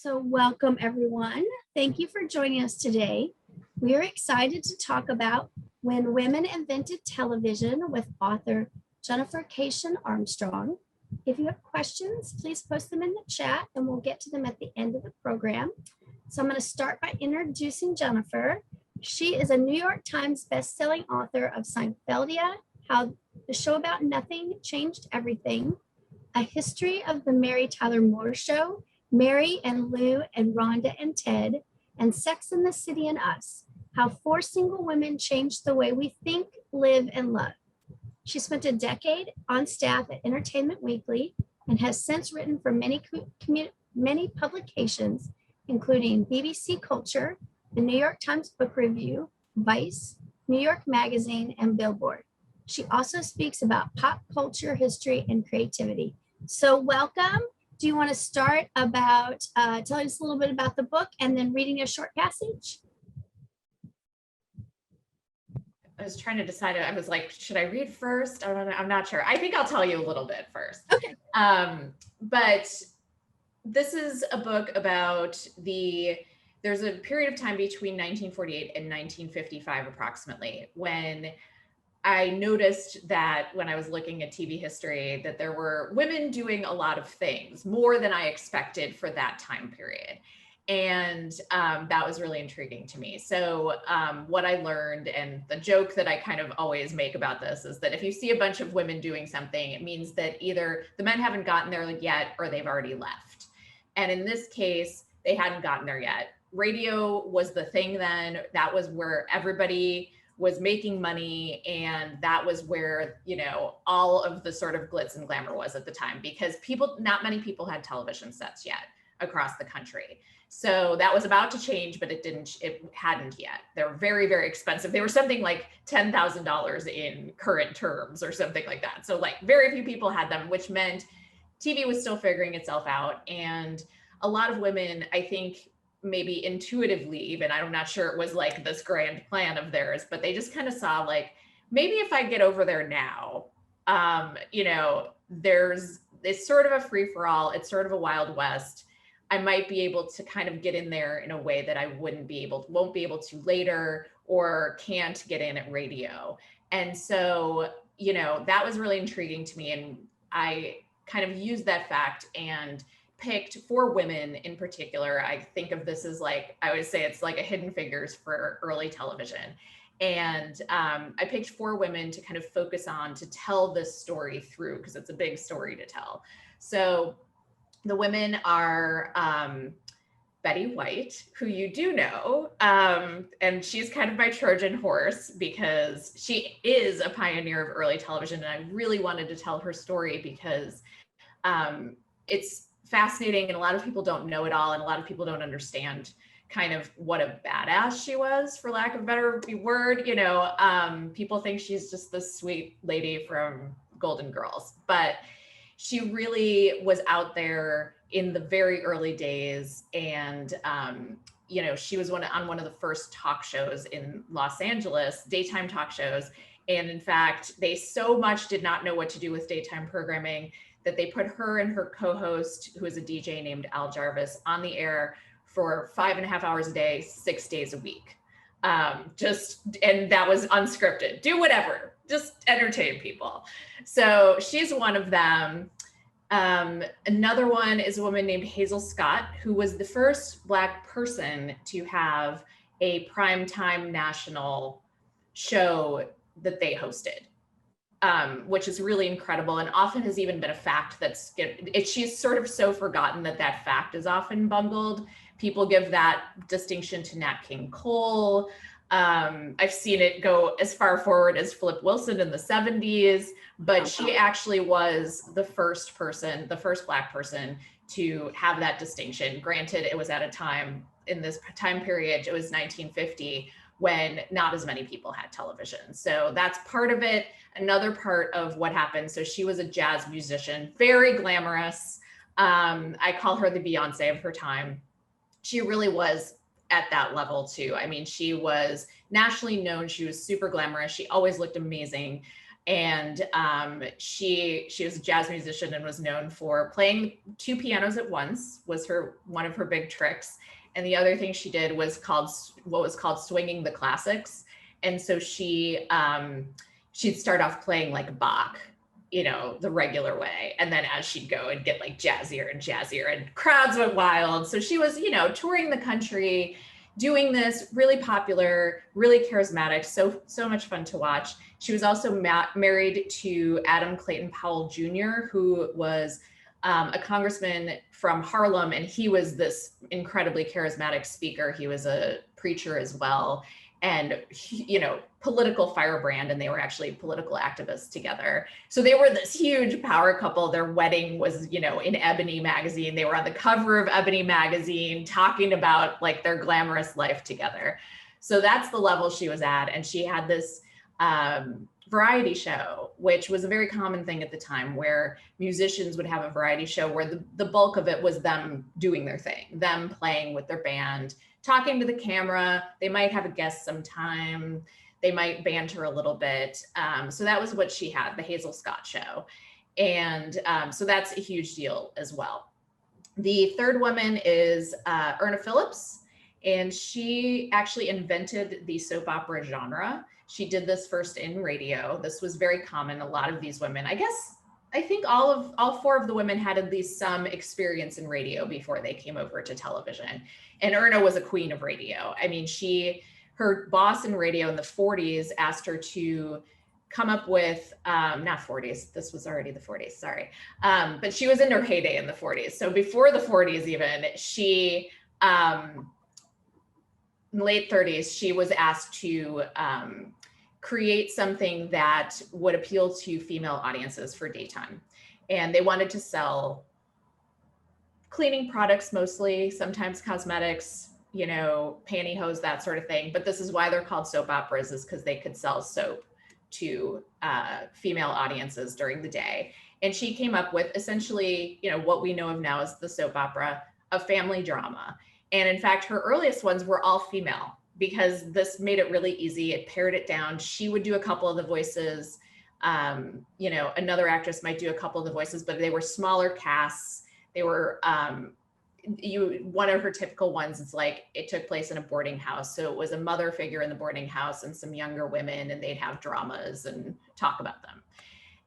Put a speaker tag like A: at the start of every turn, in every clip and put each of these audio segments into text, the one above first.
A: So welcome everyone. Thank you for joining us today. We are excited to talk about When Women Invented Television with author Jennifer Keishin Armstrong. If you have questions, please post them in the chat and we'll get to them at the end of the program. So I'm going to start by introducing Jennifer. She is a New York Times bestselling author of Seinfeldia, How the Show About Nothing Changed Everything, A History of the Mary Tyler Moore Show, Mary and Lou and Rhonda and Ted, and Sex and the City and Us, How 4 Single Women Changed the Way We Think, Live, and Love. She spent a decade on staff at Entertainment Weekly and has since written for many publications, including BBC Culture, the New York Times Book Review, Vice, New York Magazine, and Billboard. She also speaks about pop culture, history, and creativity. So welcome. Do you want to start about telling us a little bit about the book and then reading a short passage?
B: I was trying to decide. I was like, should I read first? I'm not sure. I think I'll tell you a little bit first.
A: Okay.
B: But this is a book about there's a period of time between 1948 and 1955 approximately, when I noticed that when I was looking at TV history, that there were women doing a lot of things, more than I expected for that time period. And that was really intriguing to me. So what I learned, and the joke that I kind of always make about this, is that if you see a bunch of women doing something, it means that either the men haven't gotten there yet or they've already left. And in this case, they hadn't gotten there yet. Radio was the thing then. That was where everybody was making money, and that was where, you know, all of the sort of glitz and glamour was at the time, because not many people had television sets yet across the country. So that was about to change, but it hadn't yet. They're very, very expensive. They were something like $10,000 in current terms or something like that. So like very few people had them, which meant TV was still figuring itself out. And a lot of women, I think, maybe intuitively even, I'm not sure it was like this grand plan of theirs, but they just kind of saw like, maybe if I get over there now, you know, it's sort of a free for all. It's sort of a Wild West. I might be able to kind of get in there in a way that I won't be able to later, or can't get in at radio. And so, you know, that was really intriguing to me. And I kind of used that fact and picked 4 women in particular. I think of this as like, I always say it's like a Hidden Figures for early television. And I picked 4 women to kind of focus on to tell this story through, because it's a big story to tell. So the women are Betty White, who you do know, and she's kind of my Trojan horse because she is a pioneer of early television. And I really wanted to tell her story because it's fascinating, and a lot of people don't know it all, and a lot of people don't understand kind of what a badass she was, for lack of a better word. You know, people think she's just this sweet lady from Golden Girls, but she really was out there in the very early days. And you know, she was on one of the first talk shows in Los Angeles, daytime talk shows. And in fact, they so much did not know what to do with daytime programming that they put her and her co-host, who is a DJ named Al Jarvis, on the air for 5.5 hours a day, 6 days a week. And that was unscripted. Do whatever, just entertain people. So she's one of them. Another one is a woman named Hazel Scott, who was the first Black person to have a primetime national show that they hosted. Which is really incredible, and often has even been a fact she's sort of so forgotten that fact is often bungled. People give that distinction to Nat King Cole. I've seen it go as far forward as Flip Wilson in the 70s, but she actually was the first Black person to have that distinction. Granted, it was at a time, in this time period, it was 1950, when not as many people had television. So that's part of it. Another part of what happened, so she was a jazz musician, very glamorous. I call her the Beyonce of her time. She really was at that level too. I mean, she was nationally known. She was super glamorous. She always looked amazing. And she was a jazz musician and was known for playing two pianos at once, was one of her big tricks. And the other thing she did was what was called swinging the classics. And so she'd start off playing like Bach, you know, the regular way. And then as she'd go and get like jazzier and jazzier, and crowds went wild. So she was, you know, touring the country, doing this, really popular, really charismatic, so much fun to watch. She was also married to Adam Clayton Powell Jr., who was a congressman from Harlem, and he was this incredibly charismatic speaker. He was a preacher as well, and you know, political firebrand, and they were actually political activists together. So they were this huge power couple. Their wedding was, you know, in Ebony magazine. They were on the cover of Ebony magazine talking about like their glamorous life together. So that's the level she was at. And she had this variety show, which was a very common thing at the time, where musicians would have a variety show where the bulk of it was them doing their thing, them playing with their band, talking to the camera. They might have a guest sometime. They might banter a little bit. So that was what she had, the Hazel Scott show. And so that's a huge deal as well. The third woman is Erna Phillips, and she actually invented the soap opera genre. She did this first in radio. This was very common. A lot of these women, I think all four of the women had at least some experience in radio before they came over to television. And Erna was a queen of radio. I mean, her boss in radio in the 40s asked her to come up with, not 40s, this was already the 40s, sorry. But she was in her heyday in the 40s. So before the 40s even, she, in the late 30s, she was asked to create something that would appeal to female audiences for daytime. And they wanted to sell cleaning products mostly, sometimes cosmetics, you know, pantyhose, that sort of thing. But this is why they're called soap operas, is because they could sell soap to female audiences during the day. And she came up with essentially, you know, what we know of now as the soap opera, a family drama. And in fact, her earliest ones were all female, because this made it really easy. It pared it down. She would do a couple of the voices. You know, another actress might do a couple of the voices, but they were smaller casts. They were, one of her typical ones is like, it took place in a boarding house. So it was a mother figure in the boarding house and some younger women, and they'd have dramas and talk about them.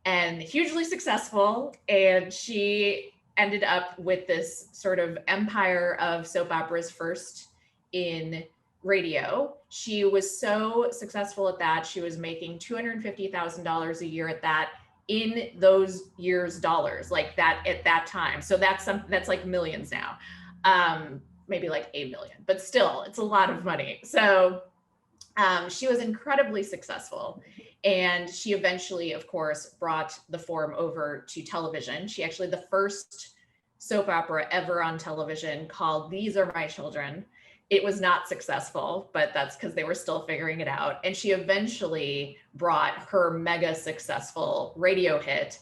B: And hugely successful. And she ended up with this sort of empire of soap operas, first in radio. She was so successful at that. She was making $250,000 a year at that, in those years dollars, like that at that time. So that's like millions now, maybe like 8 million, but still it's a lot of money. So she was incredibly successful. And she eventually, of course, brought the form over to television. She actually, the first soap opera ever on television, called These Are My Children. It was not successful, but that's because they were still figuring it out. And she eventually brought her mega successful radio hit,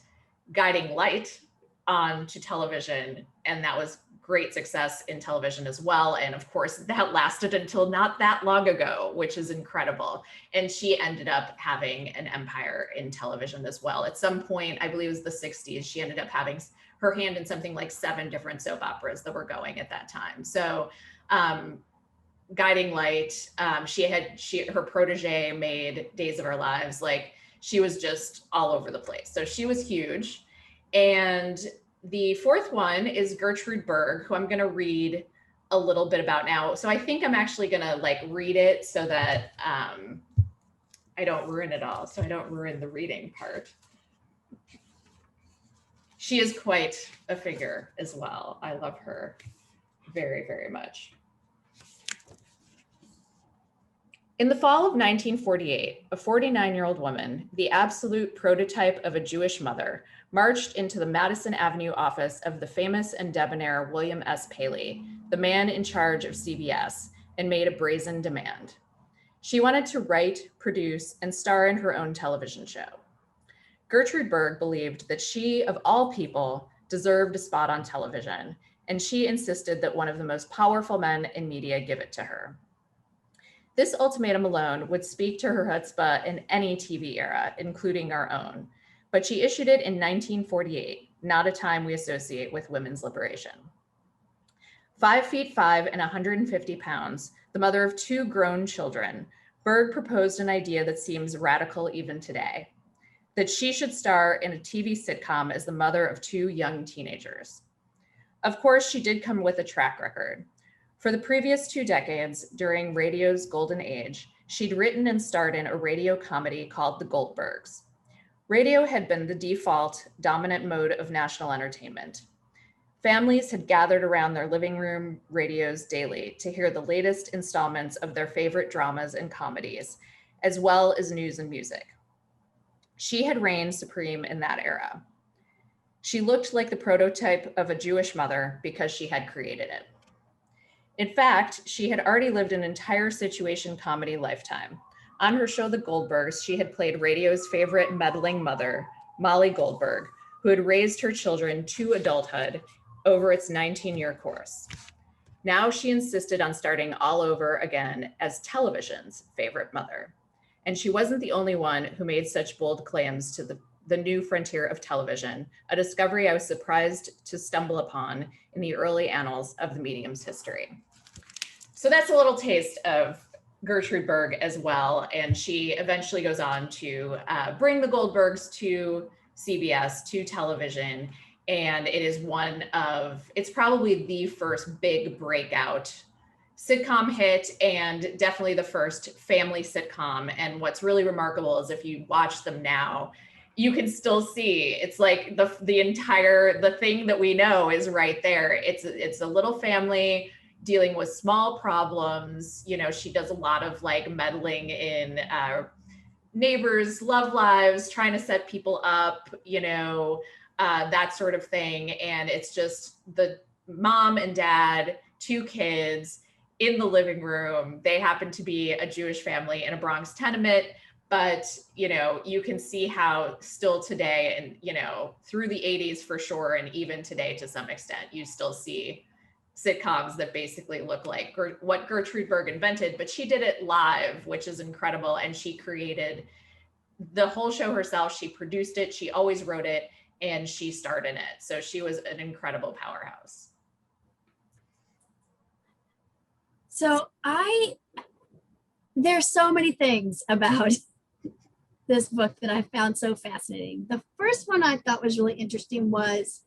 B: Guiding Light, onto television. And that was great success in television as well. And of course, that lasted until not that long ago, which is incredible. And she ended up having an empire in television as well. At some point, I believe it was the 60s, she ended up having her hand in something like 7 different soap operas that were going at that time. So Guiding Light, her protege made Days of Our Lives. Like, she was just all over the place. So she was huge. And the fourth one is Gertrude Berg, who I'm going to read a little bit about now. So I think I'm actually going to like read it so that I don't ruin it all. So I don't ruin the reading part. She is quite a figure as well. I love her very, very much. In the fall of 1948, a 49-year-old woman, the absolute prototype of a Jewish mother, marched into the Madison Avenue office of the famous and debonair William S. Paley, the man in charge of CBS, and made a brazen demand. She wanted to write, produce, and star in her own television show. Gertrude Berg believed that she, of all people, deserved a spot on television, and she insisted that one of the most powerful men in media give it to her. This ultimatum alone would speak to her chutzpah in any TV era, including our own. But she issued it in 1948, not a time we associate with women's liberation. 5'5" and 150 pounds, the mother of 2 grown children, Berg proposed an idea that seems radical even today, that she should star in a TV sitcom as the mother of 2 young teenagers. Of course, she did come with a track record. For the previous 2 decades, during radio's golden age, she'd written and starred in a radio comedy called The Goldbergs. Radio had been the default, dominant mode of national entertainment. Families had gathered around their living room radios daily to hear the latest installments of their favorite dramas and comedies, as well as news and music. She had reigned supreme in that era. She looked like the prototype of a Jewish mother because she had created it. In fact, she had already lived an entire situation comedy lifetime. On her show, The Goldbergs, she had played radio's favorite meddling mother, Molly Goldberg, who had raised her children to adulthood over its 19-year course. Now she insisted on starting all over again as television's favorite mother. And she wasn't the only one who made such bold claims to the new frontier of television, a discovery I was surprised to stumble upon in the early annals of the medium's history. So that's a little taste of Gertrude Berg as well. And she eventually goes on to bring the Goldbergs to CBS, to television. And it is it's probably the first big breakout sitcom hit, and definitely the first family sitcom. And what's really remarkable is if you watch them now, you can still see it's like the thing that we know is right there. It's a little family dealing with small problems. You know, she does a lot of like meddling in neighbors' love lives, trying to set people up, you know, that sort of thing. And it's just the mom and dad, 2 kids in the living room. They happen to be a Jewish family in a Bronx tenement, but, you know, you can see how still today and, you know, through the 80s for sure, and even today to some extent, you still see sitcoms that basically look like what Gertrude Berg invented, but she did it live, which is incredible. And she created the whole show herself. She produced it. She always wrote it, and she starred in it. So she was an incredible powerhouse.
A: So there's so many things about this book that I found so fascinating. The first one I thought was really interesting was,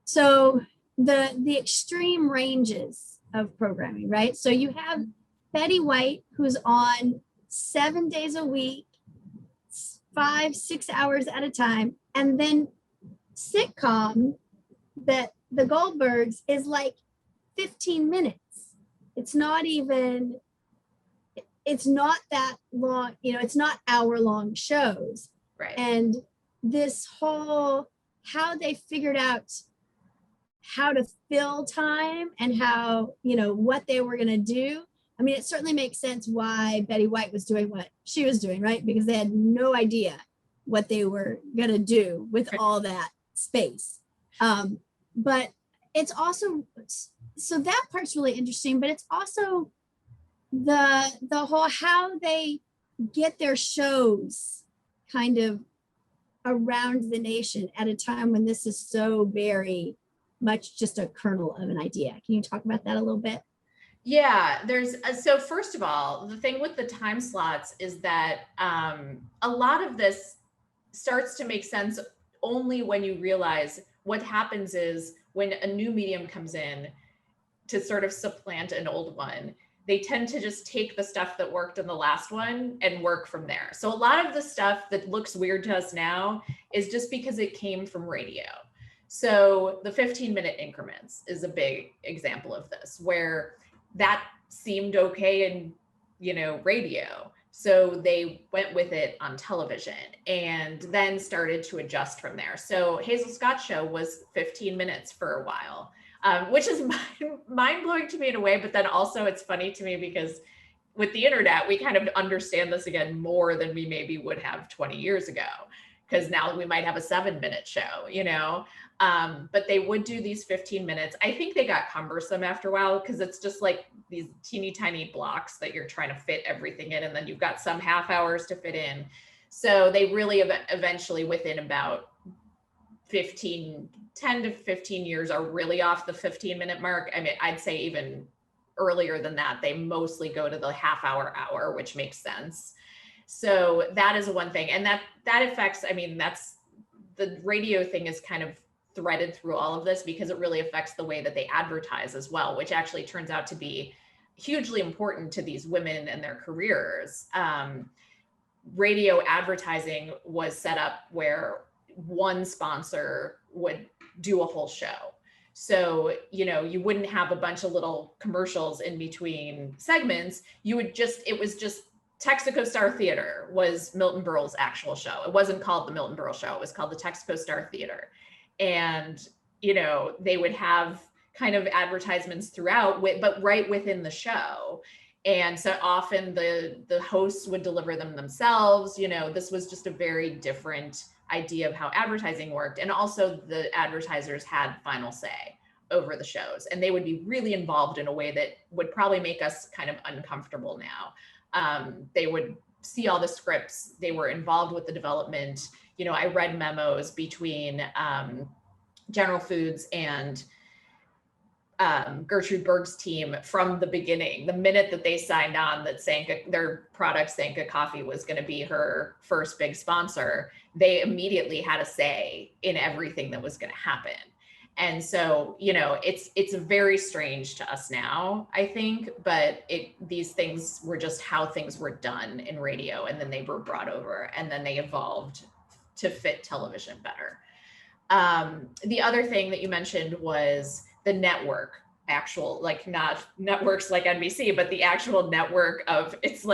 A: so the extreme ranges of programming, right? So you have Betty White, who's on 7 days a week, 5-6 hours at a time, and then sitcom that the Goldbergs is like 15 minutes. It's not that long, you know, it's not hour-long shows.
B: Right.
A: And this whole, how they figured out how to fill time and how, you know, what they were going to do. I mean, it certainly makes sense why Betty White was doing what she was doing, right? Because they had no idea what they were going to do with all that space. But it's also, so that part's really interesting, but it's also the whole how they get their shows kind of around the nation at a time when this is so very much just a kernel of an idea. Can you talk about that a little bit?
B: Yeah, so first of all, the thing with the time slots is that a lot of this starts to make sense only when you realize what happens is when a new medium comes in to sort of supplant an old one, they tend to just take the stuff that worked in the last one and work from there. So a lot of the stuff that looks weird to us now is just because it came from radio. So the 15-minute increments is a big example of this, where that seemed okay in, you know, radio. So they went with it on television and then started to adjust from there. So Hazel Scott's show was 15 minutes for a while, which is mind-blowing to me in a way, but then also it's funny to me because with the internet, we kind of understand this again more than we maybe would have 20 years ago, because now we might have a 7-minute show, you know? But they would do these 15 minutes. I think they got cumbersome after a while because it's just like these teeny tiny blocks that you're trying to fit everything in. And then you've got some half hours to fit in. So they really eventually within about 10 to 15 years are really off the 15-minute mark. I mean, I'd say even earlier than that, they mostly go to the hour, which makes sense. So that is one thing. And that affects, I mean, that's the radio thing is kind of threaded through all of this because it really affects the way that they advertise as well, which actually turns out to be hugely important to these women and their careers. Radio advertising was set up where one sponsor would do a whole show. So, you know, you wouldn't have a bunch of little commercials in between segments. You would just, it was just Texaco Star Theater was Milton Berle's actual show. It wasn't called the Milton Berle Show. It was called the Texaco Star Theater. And, you know, they would have kind of advertisements throughout, but right within the show. And so often the hosts would deliver them themselves. You know, this was just a very different idea of how advertising worked. And also the advertisers had final say over the shows, and they would be really involved in a way that would probably make us kind of uncomfortable now. They would see all the scripts. They were involved with the development. You know, I read memos between General Foods and Gertrude Berg's team from the beginning. The minute that they signed on that their product Sanka Coffee was going to be her first big sponsor, they immediately had a say in everything that was going to happen. And so, you know, it's very strange to us now, I think, but these things were just how things were done in radio, and then they were brought over, and then they evolved to fit television better. The other thing that you mentioned was the network, actual, like not networks like NBC, but the actual network of, it's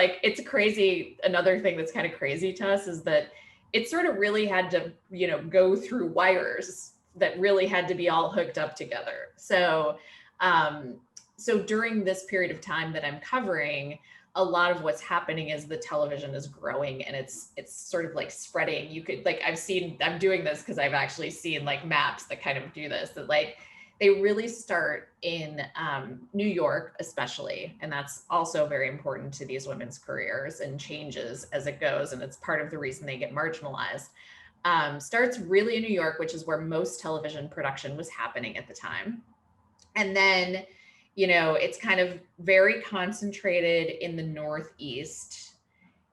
B: crazy. Another thing that's kind of crazy to us is that it sort of really had to, you know, go through wires that really had to be all hooked up together. So, so during this period of time that I'm covering, a lot of what's happening is the television is growing, and it's sort of like spreading. You could, like, I'm doing this because I've actually seen like maps that kind of do this, that like they really start in New York, especially. And that's also very important to these women's careers and changes as it goes. And it's part of the reason they get marginalized. Starts really in New York, which is where most television production was happening at the time. And then, you know, it's kind of very concentrated in the Northeast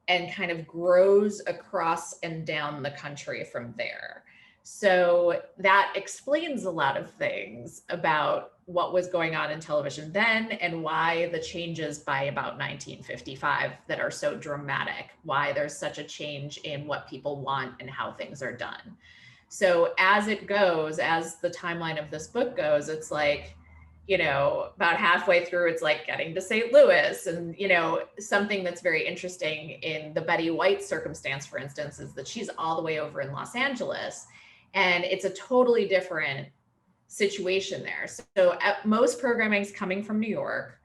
B: and kind of grows across and down the country from there. So that explains a lot of things about what was going on in television then, and why the changes by about 1955 that are so dramatic, why there's such a change in what people want and how things are done. So as it goes, as the timeline of this book goes, it's like, you know, about halfway through, it's like getting to St. Louis. And, you know, something that's very interesting in the Betty White circumstance, for instance, is that she's all the way over in Los Angeles. And it's a totally different situation there. So most programming is coming from New York.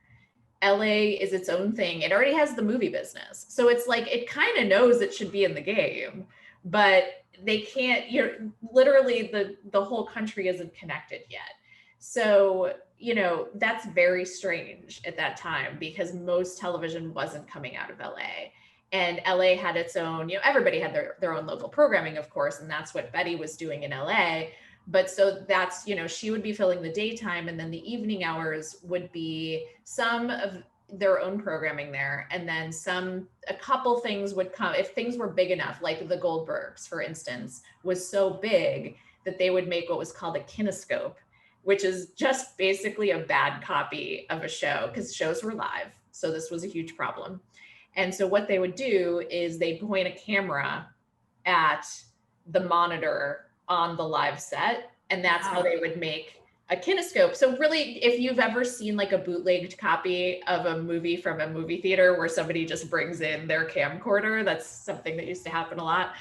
B: LA is its own thing. It already has the movie business. So it's like, it kind of knows it should be in the game, but they can't, literally the whole country isn't connected yet. So, you know, that's very strange at that time, because most television wasn't coming out of LA. And LA had its own, you know, everybody had their own local programming, of course, and that's what Betty was doing in LA. But so that's, you know, she would be filling the daytime, and then the evening hours would be some of their own programming there. And then a couple things would come, if things were big enough, like the Goldbergs, for instance, was so big that they would make what was called a kinescope, which is just basically a bad copy of a show, because shows were live. So this was a huge problem. And so what they would do is they'd point a camera at the monitor on the live set, and that's how they would make a kinescope. So really, if you've ever seen like a bootlegged copy of a movie from a movie theater where somebody just brings in their camcorder, that's something that used to happen a lot.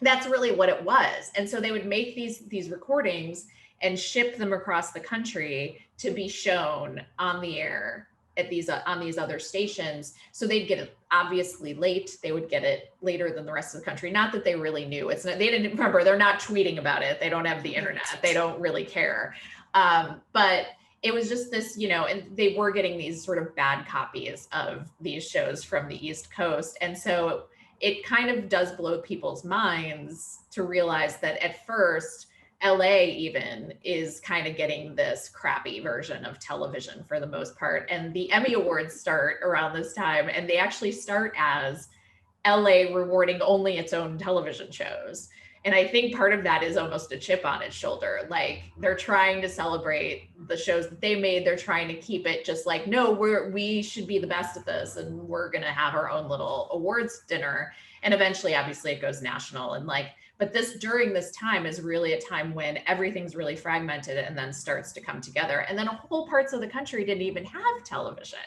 B: That's really what it was. And so they would make these recordings and ship them across the country to be shown on the air at these on these other stations. So they'd get it obviously late. They would get it later than the rest of the country. Not that they really knew. It's not, they didn't remember. They're not tweeting about it. They don't have the internet. They don't really care. But it was just this, you know, and they were getting these sort of bad copies of these shows from the East Coast. And so it kind of does blow people's minds to realize that at first, LA even is kind of getting this crappy version of television for the most part. And the Emmy Awards start around this time, and they actually start as LA rewarding only its own television shows. And I think part of that is almost a chip on its shoulder. Like they're trying to celebrate the shows that they made. They're trying to keep it just like, no, we should be the best at this, and we're going to have our own little awards dinner. And eventually, obviously, it goes national. And like, but this during this time is really a time when everything's really fragmented and then starts to come together. And then whole parts of the country didn't even have television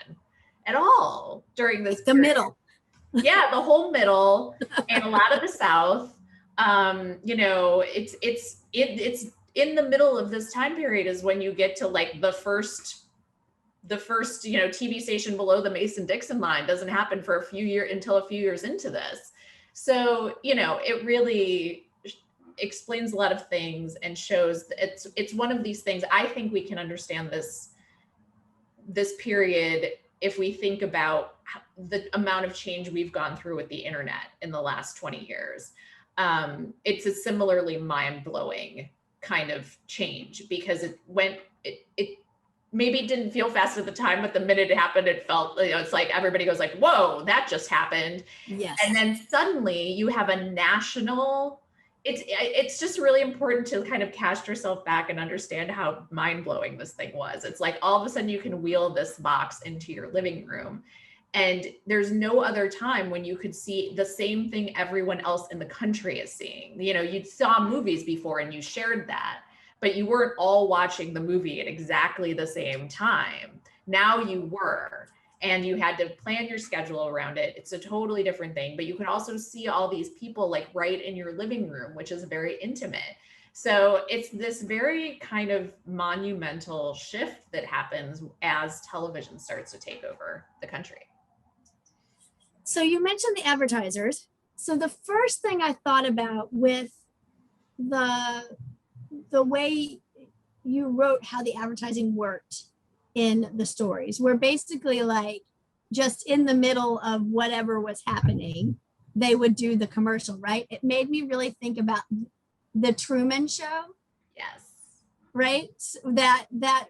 B: at all during this
A: the middle.
B: Yeah, the whole middle and a lot of the South. You know, it's in the middle of this time period is when you get to like the first, you know, TV station below the Mason-Dixon line doesn't happen for a few years until a few years into this. So, you know, it really explains a lot of things and shows that it's one of these things. I think we can understand this period if we think about the amount of change we've gone through with the internet in the last 20 years. It's a similarly mind-blowing kind of change because it maybe didn't feel fast at the time, but the minute it happened, it felt, you know, it's like everybody goes like, whoa, that just happened.
A: Yes.
B: And then suddenly you have a national, it's just really important to kind of cast yourself back and understand how mind-blowing this thing was. It's like all of a sudden you can wheel this box into your living room. And there's no other time when you could see the same thing everyone else in the country is seeing. You know, you saw movies before and you shared that, but you weren't all watching the movie at exactly the same time. Now you were, and you had to plan your schedule around it. It's a totally different thing, but you can also see all these people like right in your living room, which is very intimate. So it's this very kind of monumental shift that happens as television starts to take over the country.
A: So you mentioned the advertisers. So the first thing I thought about with the way you wrote how the advertising worked in the stories, were basically like just in the middle of whatever was happening, they would do the commercial, right? It made me really think about the Truman Show.
B: Yes.
A: Right? That,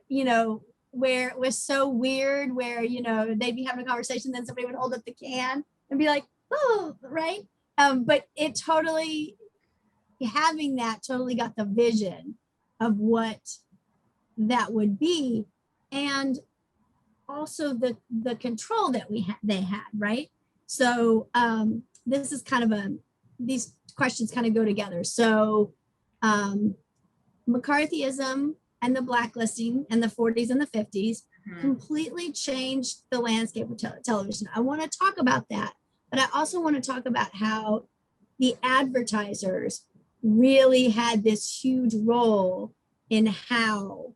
A: you know, where it was so weird, where, you know, they'd be having a conversation, then somebody would hold up the can and be like, oh, right? But it totally, having that totally got the vision of what that would be. And also the control that they had, right? So this is kind of these questions kind of go together. So McCarthyism and the blacklisting in the 40s and the 50s completely changed the landscape of television. I want to talk about that, but I also want to talk about how the advertisers really had this huge role in how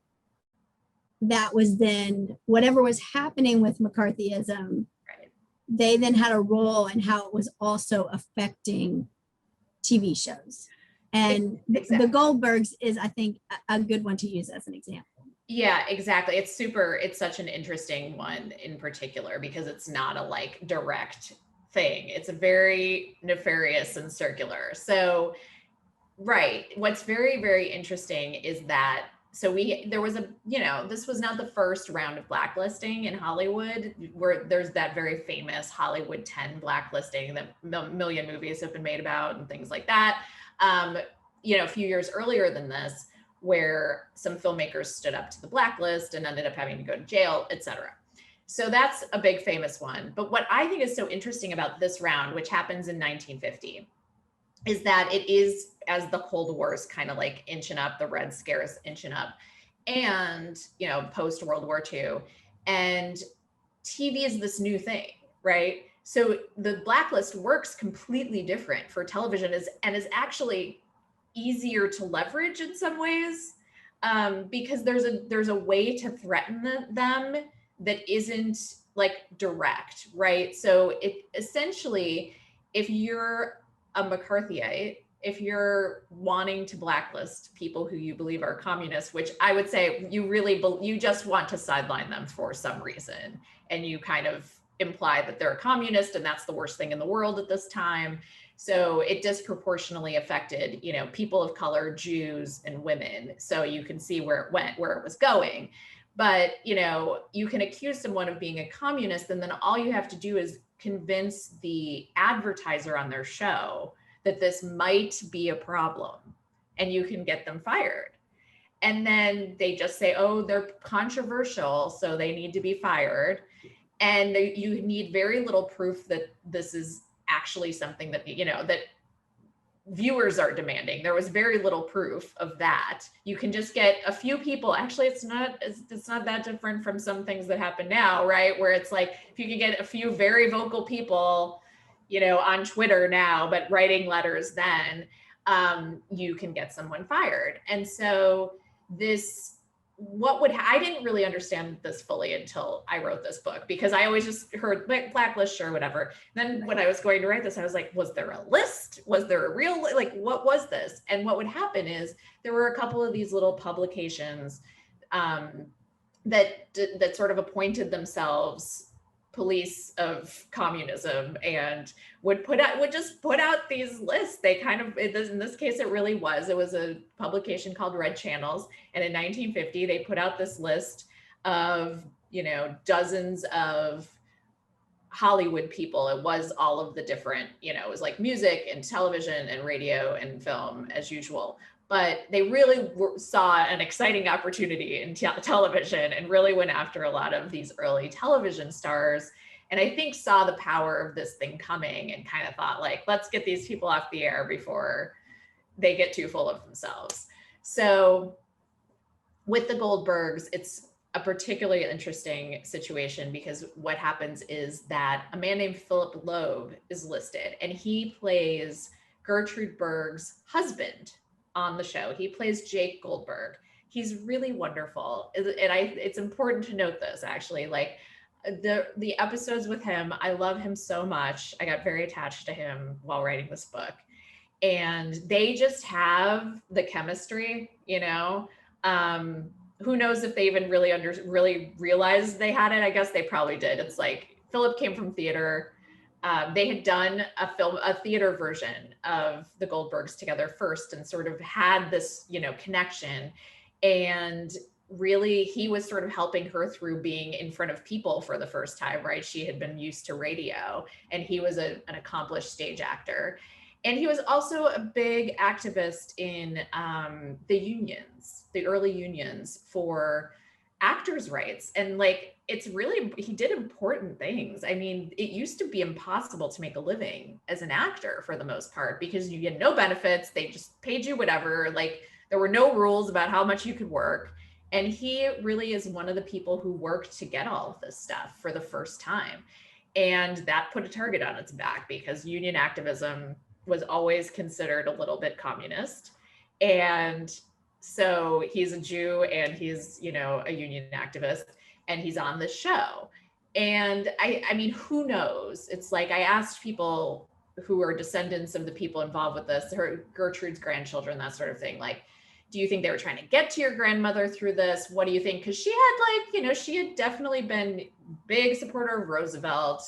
A: that was then, whatever was happening with McCarthyism,
B: Right.
A: They then had a role in how it was also affecting TV shows. And
B: Exactly.
A: the Goldbergs is, I think, a good one to use as an example.
B: Yeah, exactly. It's such an interesting one in particular because it's not a like direct thing. It's a very nefarious and circular. So, right. What's very, very interesting is that, so there was this was not the first round of blacklisting in Hollywood, where there's that very famous Hollywood 10 blacklisting that a million movies have been made about and things like that. A few years earlier than this, where some filmmakers stood up to the blacklist and ended up having to go to jail, etc. So that's a big famous one. But what I think is so interesting about this round, which happens in 1950, is that it is as the Cold War is kind of like inching up, the Red Scare is inching up, and, post World War II, and TV is this new thing, right? So the blacklist works completely different for television and is actually easier to leverage in some ways, because there's a way to threaten them that isn't like direct, right? So it essentially, if you're a McCarthyite, if you're wanting to blacklist people who you believe are communists, which I would say you just want to sideline them for some reason, and you kind of imply that they're a communist and that's the worst thing in the world at this time. So it disproportionately affected, people of color, Jews, and women. So you can see where it went, where it was going. But, you can accuse someone of being a communist, and then all you have to do is convince the advertiser on their show that this might be a problem, and you can get them fired. And then they just say, oh, they're controversial, so they need to be fired. And you need very little proof that this is actually something that, that viewers are demanding. There was very little proof of that. You can just get a few people. Actually, it's not that different from some things that happen now, right? Where it's like, if you can get a few very vocal people, on Twitter now, but writing letters then, you can get someone fired. And so I didn't really understand this fully until I wrote this book, because I always just heard like blacklist, sure, whatever. Then when I was going to write this, I was like, was there a list? Was there a real, like, what was this? And what would happen is there were a couple of these little publications that sort of appointed themselves police of communism and would just put out these lists. They kind of, in this case, it was a publication called Red Channels. And in 1950, they put out this list of, dozens of Hollywood people. It was all of the different, it was like music and television and radio and film as usual. But they really saw an exciting opportunity in television and really went after a lot of these early television stars. And I think saw the power of this thing coming and kind of thought like, let's get these people off the air before they get too full of themselves. So with the Goldbergs, it's a particularly interesting situation, because what happens is that a man named Philip Loeb is listed, and he plays Gertrude Berg's husband on the show. He plays Jake Goldberg. He's really wonderful. And it's important to note this, actually, like the episodes with him, I love him so much. I got very attached to him while writing this book, and they just have the chemistry, who knows if they even really realized they had it. I guess they probably did. It's like Philip came from theater. They had done a theater version of the Goldbergs together first, and sort of had this, connection. And really, he was sort of helping her through being in front of people for the first time, right? She had been used to radio, and he was an accomplished stage actor. And he was also a big activist in the unions, the early unions for actors' rights. And like, he did important things. I mean, it used to be impossible to make a living as an actor for the most part, because you get no benefits. They just paid you whatever. Like, there were no rules about how much you could work. And he really is one of the people who worked to get all of this stuff for the first time. And that put a target on its back, because union activism was always considered a little bit communist. And so he's a Jew, and he's, a union activist, and he's on the show. And I mean, who knows? It's like, I asked people who are descendants of the people involved with this, Gertrude's grandchildren, that sort of thing. Like, do you think they were trying to get to your grandmother through this? What do you think? Because she had she had definitely been big supporter of Roosevelt,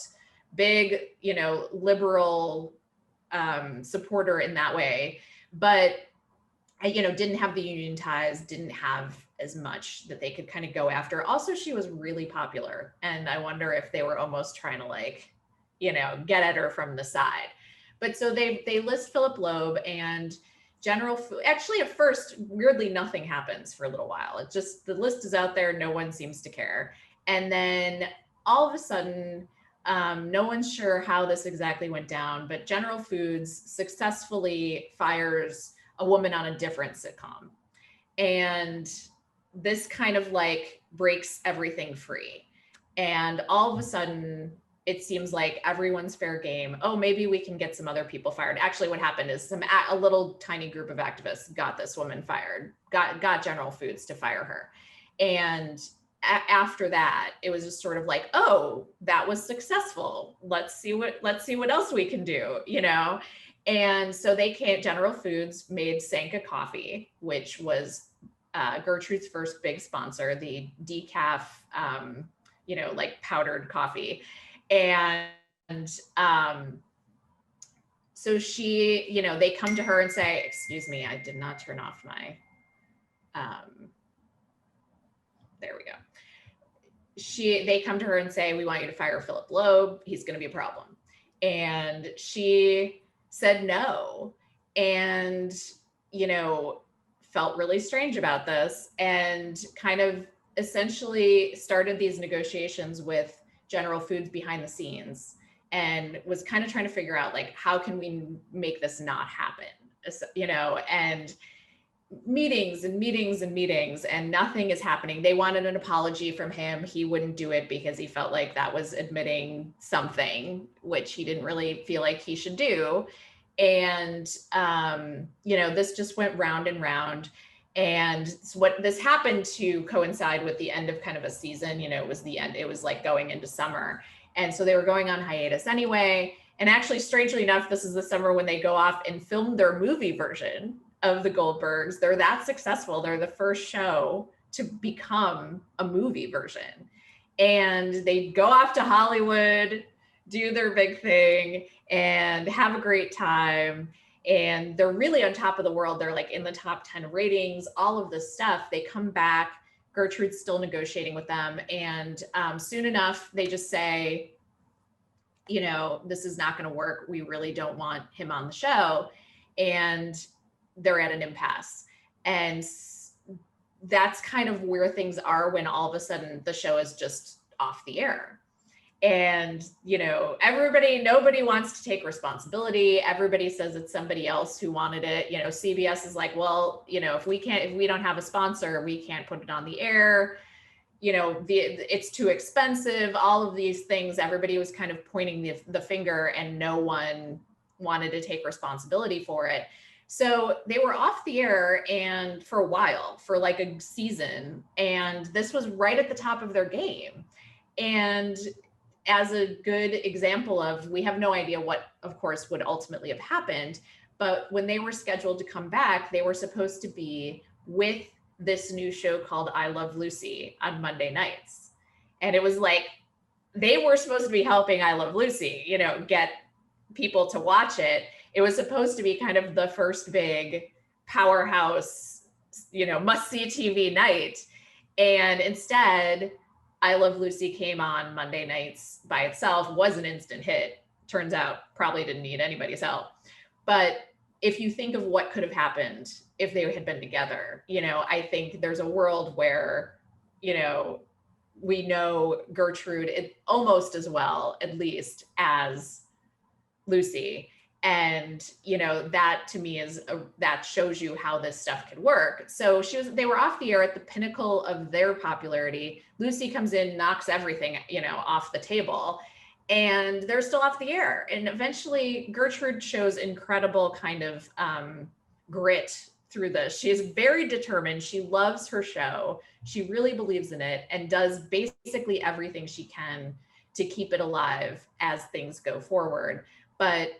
B: big, liberal supporter in that way, but didn't have the union ties, didn't have as much that they could kind of go after. Also, she was really popular, and I wonder if they were almost trying to get at her from the side. But so they list Philip Loeb and General Food. Actually, at first, weirdly, nothing happens for a little while. It's just the list is out there, no one seems to care, and then all of a sudden, no one's sure how this exactly went down, but General Foods successfully fires a woman on a different sitcom. And this kind of like breaks everything free. And all of a sudden, it seems like everyone's fair game. Oh, maybe we can get some other people fired. Actually, what happened is a little tiny group of activists got this woman fired, got General Foods to fire her. And after that, it was just sort of like, oh, that was successful. Let's see what else we can do, you know? And so General Foods made Sanka coffee, which was Gertrude's first big sponsor, the decaf, like powdered coffee. And so they come to her and say, excuse me, I did not turn off my, there we go. They come to her and say, we want you to fire Philip Loeb. He's going to be a problem. And she said no, and, felt really strange about this, and kind of essentially started these negotiations with General Foods behind the scenes, and was kind of trying to figure out, like, how can we make this not happen? And meetings and meetings and meetings, and nothing is happening. They wanted an apology from him. He wouldn't do it because he felt like that was admitting something, which he didn't really feel like he should do. And, this just went round and round. And this happened to coincide with the end of kind of a season. It was the end. It was like going into summer. And so they were going on hiatus anyway. And actually, strangely enough, this is the summer when they go off and film their movie version of the Goldbergs. They're that successful. They're the first show to become a movie version. And they go off to Hollywood, do their big thing, and have a great time. And they're really on top of the world. They're like in the top 10 ratings, all of this stuff. They come back. Gertrude's still negotiating with them. And soon enough, they just say, this is not going to work. We really don't want him on the show. And they're at an impasse. And that's kind of where things are when all of a sudden the show is just off the air. And, nobody wants to take responsibility. Everybody says it's somebody else who wanted it. CBS is like, well, if we don't have a sponsor, we can't put it on the air. It's too expensive, all of these things. Everybody was kind of pointing the finger, and no one wanted to take responsibility for it. So they were off the air and for a while, for like a season. And this was right at the top of their game. And as a good example of, we have no idea what, of course, would ultimately have happened. But when they were scheduled to come back, they were supposed to be with this new show called I Love Lucy on Monday nights. And it was like, they were supposed to be helping I Love Lucy, get people to watch it. It was supposed to be kind of the first big powerhouse, must-see TV night. And instead, I Love Lucy came on Monday nights by itself, was an instant hit. Turns out probably didn't need anybody's help. But if you think of what could have happened if they had been together, I think there's a world where, we know Gertrude almost as well, at least, as Lucy. And, that to me that shows you how this stuff could work. So they were off the air at the pinnacle of their popularity. Lucy comes in, knocks everything, off the table, and they're still off the air. And eventually Gertrude shows incredible kind of grit through this. She is very determined. She loves her show. She really believes in it and does basically everything she can to keep it alive as things go forward. But,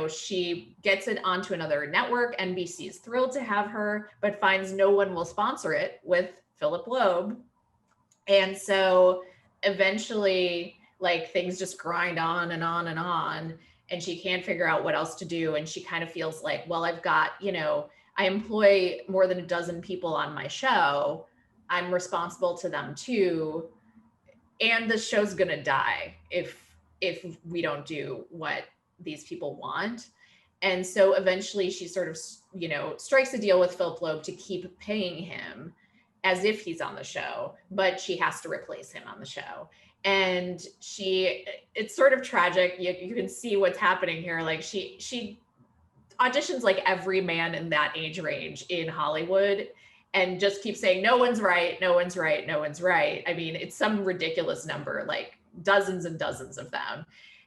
B: she gets it onto another network. NBC is thrilled to have her, but finds no one will sponsor it with Philip Loeb. And so eventually, like, things just grind on and on and on, and she can't figure out what else to do. And she kind of feels like, well, I've got, I employ more than a dozen people on my show. I'm responsible to them too. And the show's going to die if we don't do what these people want. And so eventually she sort of, strikes a deal with Philip Loeb to keep paying him as if he's on the show, but she has to replace him on the show. And it's sort of tragic. You can see what's happening here. Like she auditions like every man in that age range in Hollywood and just keeps saying, no one's right, no one's right, no one's right. I mean, it's some ridiculous number, like dozens and dozens of them.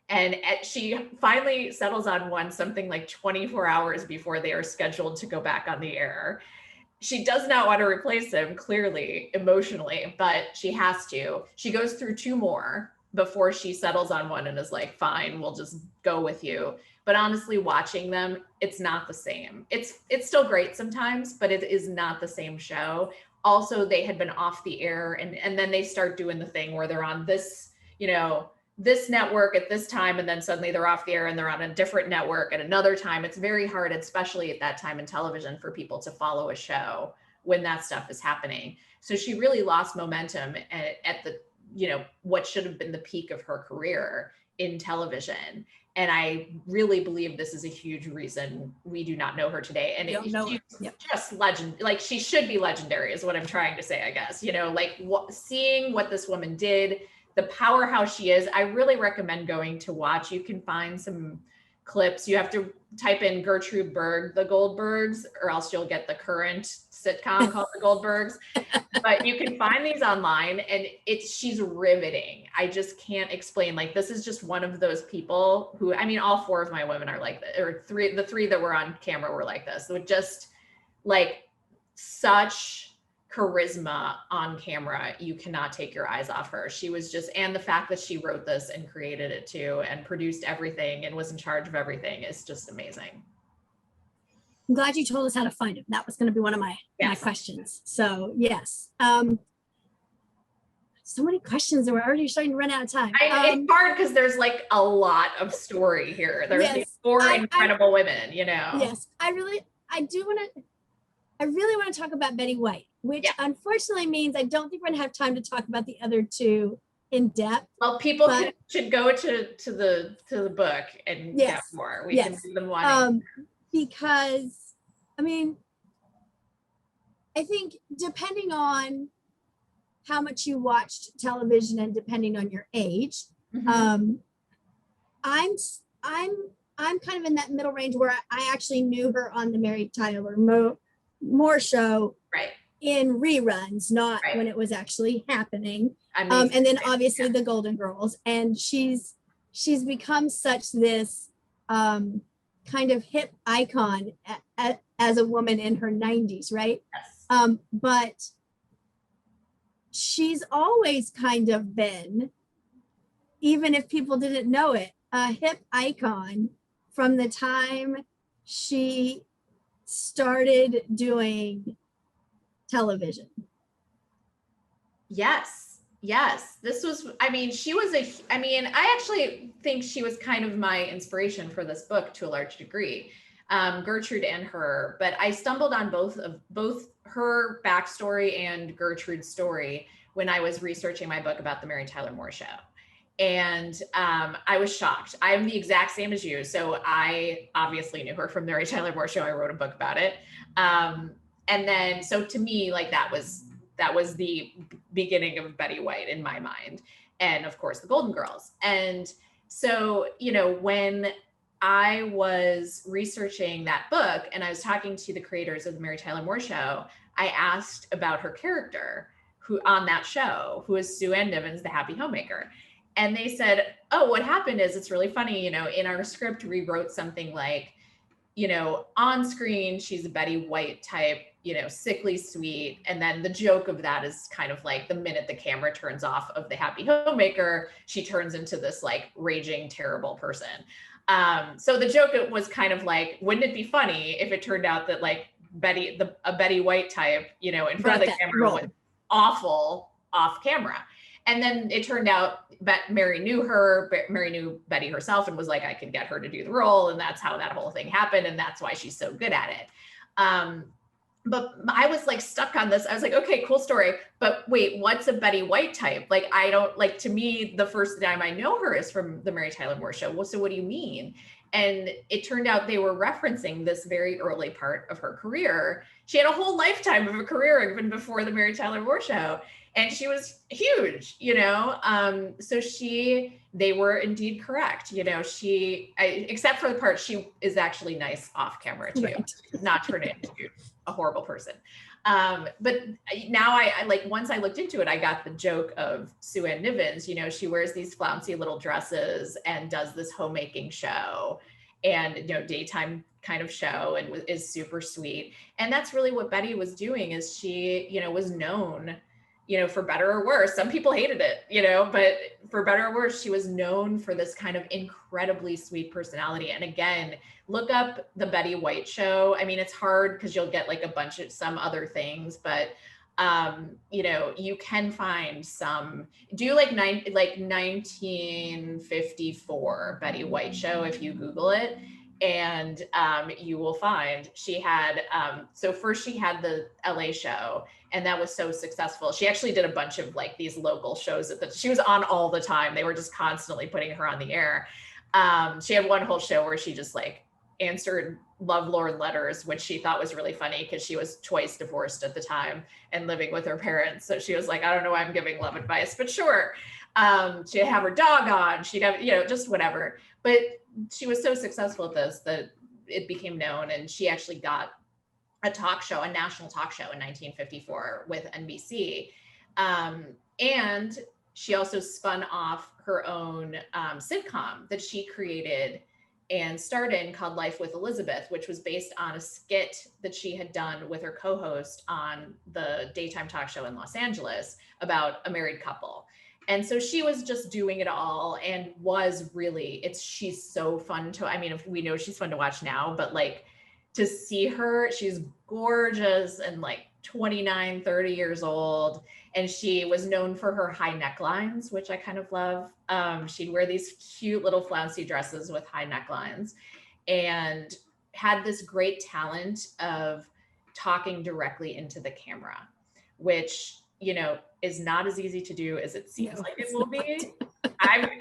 B: And she finally settles on one, something like 24 hours before they are scheduled to go back on the air. she does not want to replace him, clearly, emotionally, but she has to. She goes through 2 more before she settles on one and is like, fine, we'll just go with you. But honestly, watching them, it's not the same. It's still great sometimes, but it is not the same show. Also, they had been off the air, and then they start doing the thing where they're on this, this network at this time, and then suddenly they're off the air and they're on a different network at another time. It's very hard, especially at that time in television, for people to follow a show when that stuff is happening. So she really lost momentum at the, what should have been the peak of her career in television. And I really believe this is a huge reason we do not know her today. And she's just legend. Like, she should be legendary is what I'm trying to say, I guess, seeing what this woman did, the powerhouse she is. I really recommend going to watch. You can find some clips. You have to type in Gertrude Berg, the Goldbergs, or else you'll get the current sitcom called the Goldbergs. But you can find these online, and she's riveting. I just can't explain. Like, this is just one of those people who, all 4 of my women are like this, or the 3 that were on camera were like this. So just like such charisma on camera. You cannot take your eyes off her. She was just, and the fact that she wrote this and created it too, and produced everything and was in charge of everything is just amazing.
A: I'm glad you told us how to find him. That was going to be one of my questions. So yes. So many questions, and we're already starting to run out of time.
B: It's hard because there's like a lot of story here. There's these 4 incredible women,
A: Yes, I really want to talk about Betty White, which unfortunately means I don't think we're going to have time to talk about the other 2 in depth.
B: Well, people should go to the book and get more. We can do them one.
A: Because I think depending on how much you watched television and depending on your age, I'm kind of in that middle range where I actually knew her on the Mary Tyler Moore show,
B: right,
A: in reruns, not when it was actually happening. And then obviously the Golden Girls, and she's become such this kind of hip icon as a woman in her 90s, right?
B: Yes.
A: But she's always kind of been, even if people didn't know it, a hip icon from the time she started doing television.
B: Yes. This was, she was I actually think she was kind of my inspiration for this book to a large degree, Gertrude and her, but I stumbled on both her backstory and Gertrude's story when I was researching my book about the Mary Tyler Moore Show. And I was shocked. I'm the exact same as you. So I obviously knew her from the Mary Tyler Moore Show. I wrote a book about it. And then, so to me, like that was the beginning of Betty White in my mind. And of course, the Golden Girls. And so, when I was researching that book and I was talking to the creators of the Mary Tyler Moore Show, I asked about her character who on that show, who is Sue Ann Nivens, the happy homemaker. And they said, oh, what happened is, it's really funny, in our script, we wrote something like, on screen, she's a Betty White type, sickly sweet. And then the joke of that is kind of like the minute the camera turns off of the happy homemaker, she turns into this like raging, terrible person. So the joke was kind of like, wouldn't it be funny if it turned out that like a Betty White type, in front of the camera was awful off camera. And then it turned out Mary knew Betty herself and was like, I could get her to do the role. And that's how that whole thing happened. And that's why she's so good at it. But I was like stuck on this. I was like, okay, cool story. But wait, what's a Betty White type? Like, I don't like, to me, the first time I know her is from the Mary Tyler Moore Show. Well, so what do you mean? And it turned out they were referencing this very early part of her career. She had a whole lifetime of a career even before the Mary Tyler Moore Show. And she was huge, so they were indeed correct. Except for the part, she is actually nice off camera too, right. Not turn into a horrible person. But now I like, once I looked into it, I got the joke of Sue Ann Nivens, she wears these flouncy little dresses and does this homemaking show. and, daytime kind of show, and is super sweet. And that's really what Betty was doing, is she, was known, for better or worse. Some people hated it, but for better or worse, she was known for this kind of incredibly sweet personality. And again, look up the Betty White show. I mean, it's hard because you'll get like a bunch of some other things, but you can find some, do like 1954 Betty White show if you Google it. And you will find she had, so first she had the LA show, and that was so successful. She actually did a bunch of like these local shows she was on all the time. They were just constantly putting her on the air. She had one whole show where she just like answered lovelorn letters, which she thought was really funny because she was twice divorced at the time and living with her parents. So she was like, I don't know why I'm giving love advice, but sure. She'd have her dog on, she'd have, just whatever. But she was so successful at this that it became known. And she actually got a national talk show in 1954 with NBC. And she also spun off her own sitcom that she created and starred in, called Life with Elizabeth, which was based on a skit that she had done with her co-host on the daytime talk show in Los Angeles about a married couple. And so she was just doing it all, and was really, she's so fun we know she's fun to watch now, but like to see her, she's gorgeous and like 29, 30 years old. And she was known for her high necklines, which I kind of love. She'd wear these cute little flouncy dresses with high necklines, and had this great talent of talking directly into the camera, which, is not as easy to do as it seems like it will be.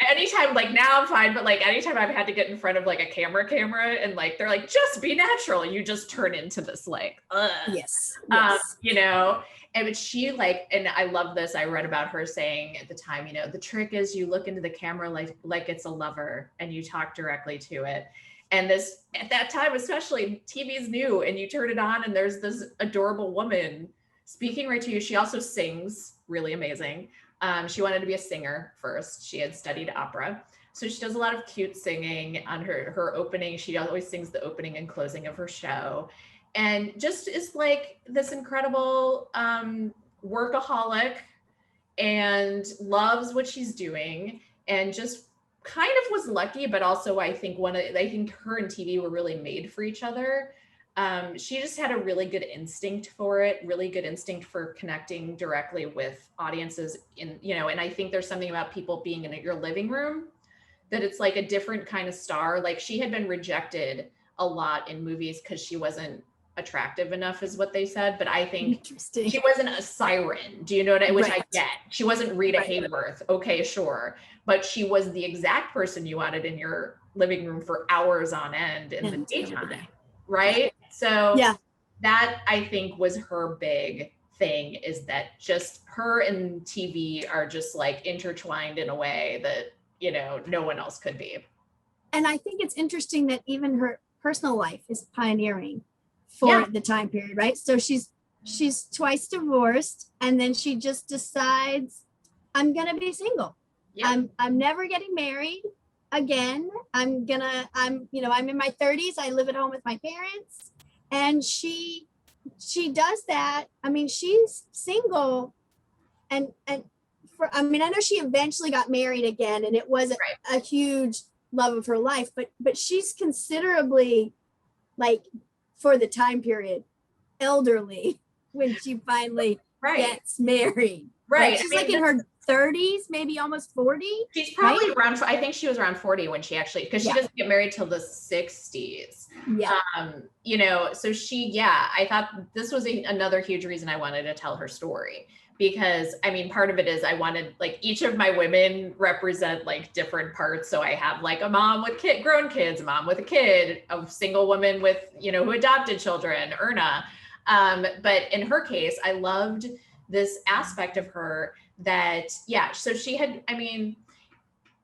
B: Anytime, like now I'm fine, but like anytime I've had to get in front of like a camera and like, they're like, just be natural. You just turn into this like,
A: yes.
B: And she like, and I love this. I read about her saying at the time, the trick is you look into the camera like it's a lover, and you talk directly to it. And this, at that time, especially, TV's new, and you turn it on and there's this adorable woman speaking right to you. She also sings really amazing. She wanted to be a singer first. She had studied opera. So she does a lot of cute singing on her opening. She always sings the opening and closing of her show. And just is like this incredible workaholic, and loves what she's doing, and just kind of was lucky, but also I think her and TV were really made for each other. She just had a really good instinct for it, really good instinct for connecting directly with audiences and I think there's something about people being in your living room that it's like a different kind of star. Like she had been rejected a lot in movies because she wasn't attractive enough, is what they said. But I think she wasn't a siren. Do you know what which I get. She wasn't Rita Hayworth. Okay, sure. But she was the exact person you wanted in your living room for hours on end in the daytime. Right? So that I think was her big thing, is that just her and TV are just like intertwined in a way that, no one else could be.
A: And I think it's interesting that even her personal life is pioneering for the time period, right? So she's twice divorced, and then she just decides, I'm gonna be single. I'm never getting married again. I'm in my 30s. I live at home with my parents. And she does that. I mean, she's single, and I know she eventually got married again, and it wasn't a huge love of her life, but she's considerably, like, for the time period, elderly when she finally gets married. Right. She's in her 30s, maybe almost 40.
B: She's probably around, I think she was around 40 when she actually, because she doesn't get married till the 60s. So I thought this was another huge reason I wanted to tell her story, because part of it is I wanted, like, each of my women represent like different parts. So I have like a mom with grown kids, a mom with a kid, a single woman with, who adopted children, Erna. But in her case, I loved this aspect of her that, so she had,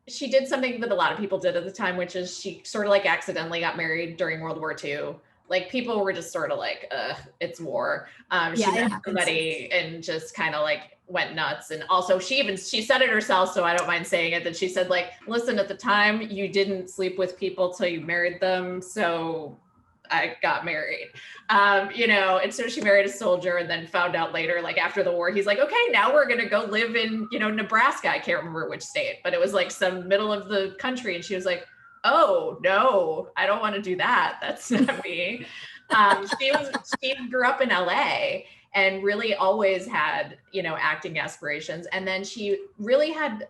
B: she did something that a lot of people did at the time, which is she sort of like accidentally got married during World War II. Like, people were just sort of like, it's war. She met somebody and just kind of like went nuts. And also she said it herself, so I don't mind saying it, that she said, like, listen, at the time you didn't sleep with people till you married them. So I got married, and so she married a soldier, and then found out later, like after the war, he's like, okay, now we're going to go live in, Nebraska. I can't remember which state, but it was like some middle of the country. And she was like, oh no, I don't want to do that. That's not me. She grew up in LA and really always had, acting aspirations. And then she really had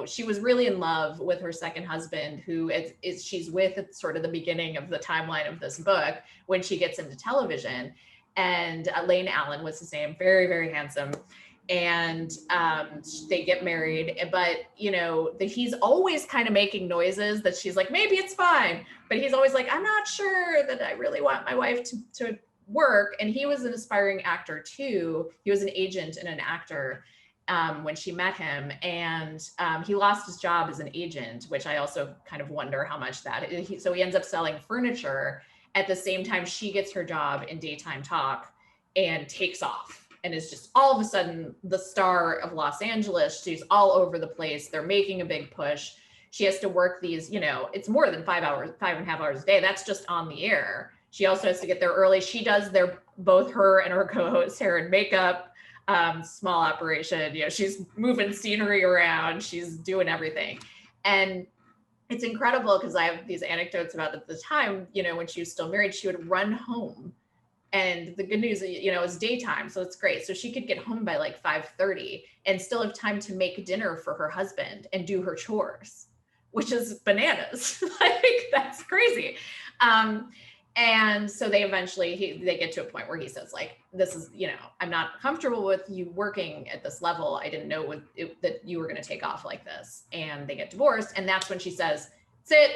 B: she was really in love with her second husband, who she's with at sort of the beginning of the timeline of this book when she gets into television. And Lane Allen was his name, very, very handsome. And they get married, but he's always kind of making noises that she's like, maybe it's fine, but he's always like, I'm not sure that I really want my wife to work. And he was an aspiring actor too. He was an agent and an actor when she met him, and he lost his job as an agent, which I also kind of wonder how much so he ends up selling furniture at the same time she gets her job in daytime talk and takes off and is just all of a sudden the star of Los Angeles. She's all over the place. They're making a big push. She has to work these, it's more than 5.5 hours a day. That's just on the air. She also has to get there early. She does both her and her co-host hair and makeup. Small operation, she's moving scenery around, she's doing everything. And it's incredible because I have these anecdotes about at the time, when she was still married, she would run home. And the good news, it was daytime, so it's great. So she could get home by like 5:30 and still have time to make dinner for her husband and do her chores, which is bananas. Like, that's crazy. And so they eventually, they get to a point where he says, like, this is, I'm not comfortable with you working at this level. I didn't know that you were going to take off like this. And they get divorced. And that's when she says, that's it,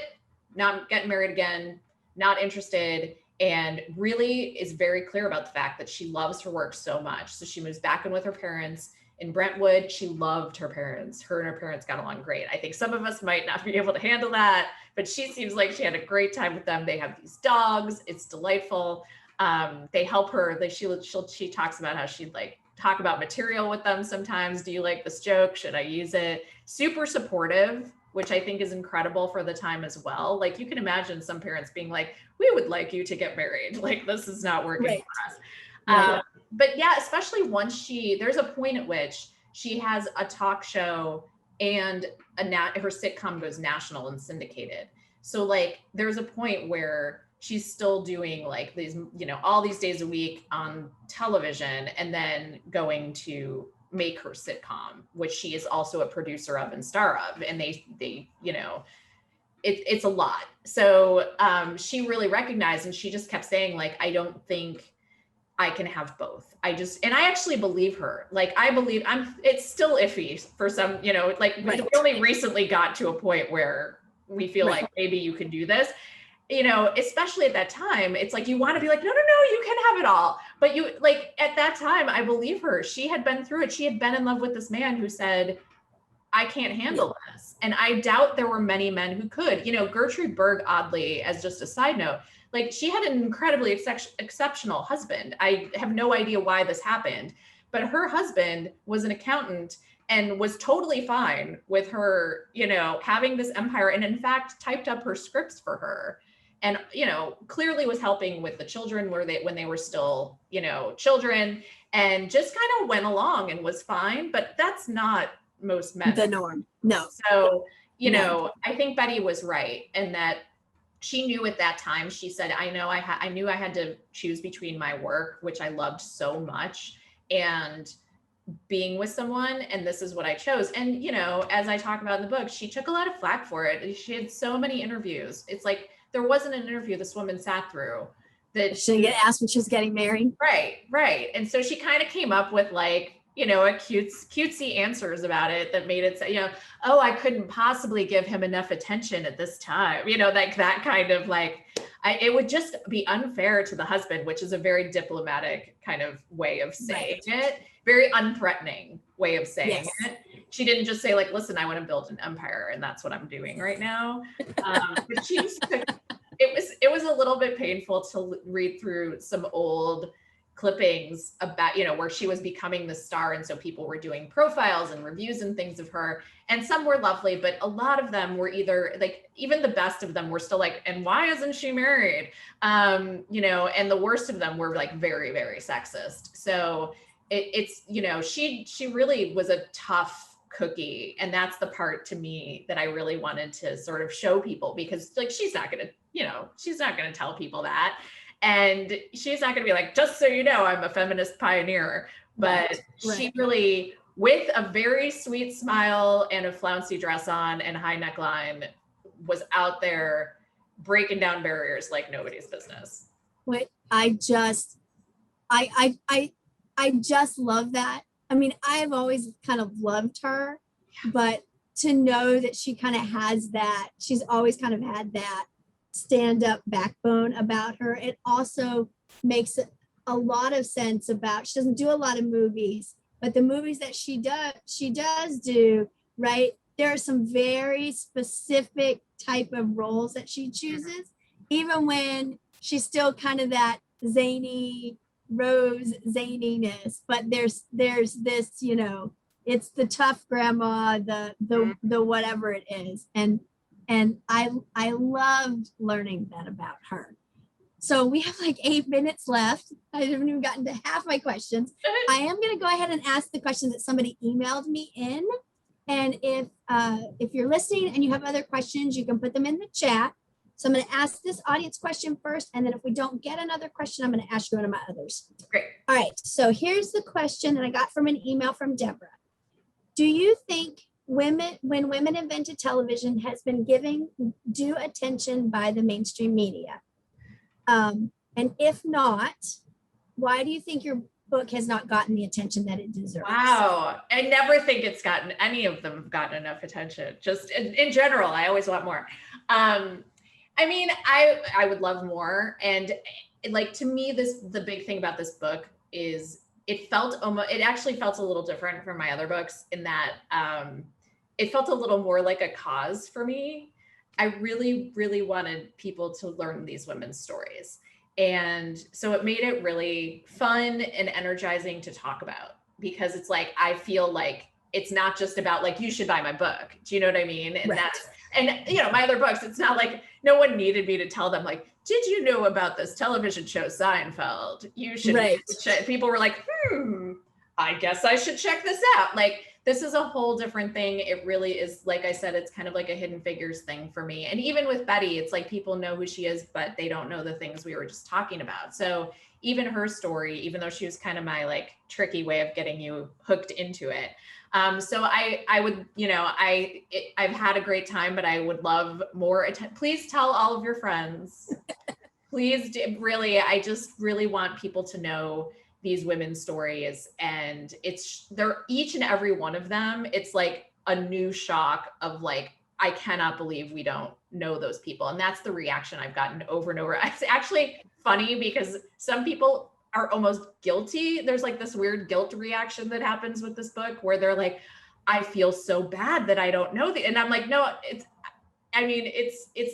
B: not getting married again, not interested. And really is very clear about the fact that she loves her work so much. So she moves back in with her parents in Brentwood. She loved her parents. Her and her parents got along great. I think some of us might not be able to handle that, but she seems like she had a great time with them. They have these dogs. It's delightful. They help her. She talks about how she'd like talk about material with them sometimes. Do you like this joke? Should I use it? Super supportive, which I think is incredible for the time as well. Like, you can imagine some parents being like, we would like you to get married. Like, this is not working for us. Right. But yeah, especially once there's a point at which she has a talk show and her sitcom goes national and syndicated. So like, there's a point where she's still doing like these, all these days a week on television, and then going to make her sitcom, which she is also a producer of and star of. And they it's a lot. So she really recognized, and she just kept saying, like, I don't think I can have both. And I actually believe her. Like, I believe it's still iffy for some, like right. We only recently got to a point where we feel right. Like maybe you can do this, especially at that time. It's like, you want to be like, no, you can have it all. But you, like, at that time, I believe her. She had been through it. She had been in love with this man who said, I can't handle this. And I doubt there were many men who could. Gertrude Berg, oddly, as just a side note, like, she had an incredibly exceptional husband. I have no idea why this happened, but her husband was an accountant and was totally fine with her, having this empire, and in fact, typed up her scripts for her. And, clearly was helping with the children when they were still, children, and just kind of went along and was fine. But that's not most men.
A: The norm. No.
B: So, I think Betty was right. And that she knew at that time, she said, I knew I had to choose between my work, which I loved so much, and being with someone. And this is what I chose. And, as I talk about in the book, she took a lot of flack for it. She had so many interviews. It's like, there wasn't an interview this woman sat through that
A: she didn't get asked when she was getting married.
B: Right. And so she kind of came up with like, a cutesy answers about it that made it say, oh, I couldn't possibly give him enough attention at this time. Like that kind of like, it would just be unfair to the husband, which is a very diplomatic kind of way of saying it. Very unthreatening way of saying it. She didn't just say like, listen, I want to build an empire and that's what I'm doing right now. But it was a little bit painful to read through some old clippings about, where she was becoming the star. And so people were doing profiles and reviews and things of her. And some were lovely, but a lot of them were either like, even the best of them were still like, and why isn't she married? And the worst of them were like very, very sexist. So it's, she really was a tough cookie. And that's the part to me that I really wanted to sort of show people, because like, she's not going to tell people that. And she's not going to be like, just so you know, I'm a feminist pioneer. But she really, with a very sweet smile and a flouncy dress on and high neckline, was out there breaking down barriers like nobody's business.
A: Wait, I just love that. I mean, I've always kind of loved her, but to know that she kind of has that, she's always kind of had that stand-up backbone about her. It also makes a lot of sense about, she doesn't do a lot of movies, but the movies that she does do, right? There are some very specific type of roles that she chooses, even when she's still kind of that zany Rose zaniness, but there's this, it's the tough grandma, the whatever it is. And I loved learning that about her. So we have like 8 minutes left. I haven't even gotten to half my questions. I am going to go ahead and ask the questions that somebody emailed me in. And if you're listening and you have other questions, you can put them in the chat. So I'm going to ask this audience question first. And then if we don't get another question, I'm going to ask you one of my others.
B: Great.
A: All right. So here's the question that I got from an email from Deborah. Do you think when women invented television has been given due attention by the mainstream media? And if not, why do you think your book has not gotten the attention that it deserves?
B: Wow. I never think it's gotten, any of them have gotten enough attention. Just in general, I always want more. I mean, I would love more. And like, to me, the big thing about this book is it actually felt a little different from my other books in that it felt a little more like a cause for me. I really, really wanted people to learn these women's stories. And so it made it really fun and energizing to talk about, because it's like, I feel like it's not just about like, you should buy my book. Do you know what I mean? And my other books, it's not like no one needed me to tell them like, did you know about this television show Seinfeld? You should. People were like, I guess I should check this out. Like, this is a whole different thing. It really is, like I said, it's kind of like a Hidden Figures thing for me. And even with Betty, it's like people know who she is, but they don't know the things we were just talking about. So even her story, even though she was kind of my like tricky way of getting you hooked into it. So I would, I've had a great time, but I would love more. Please tell all of your friends. Please, really, I just really want people to know these women's stories, and they're each and every one of them. It's like a new shock of like, I cannot believe we don't know those people. And that's the reaction I've gotten over and over. It's actually funny because some people are almost guilty. There's like this weird guilt reaction that happens with this book where they're like, I feel so bad that I don't know and I'm like, no, it's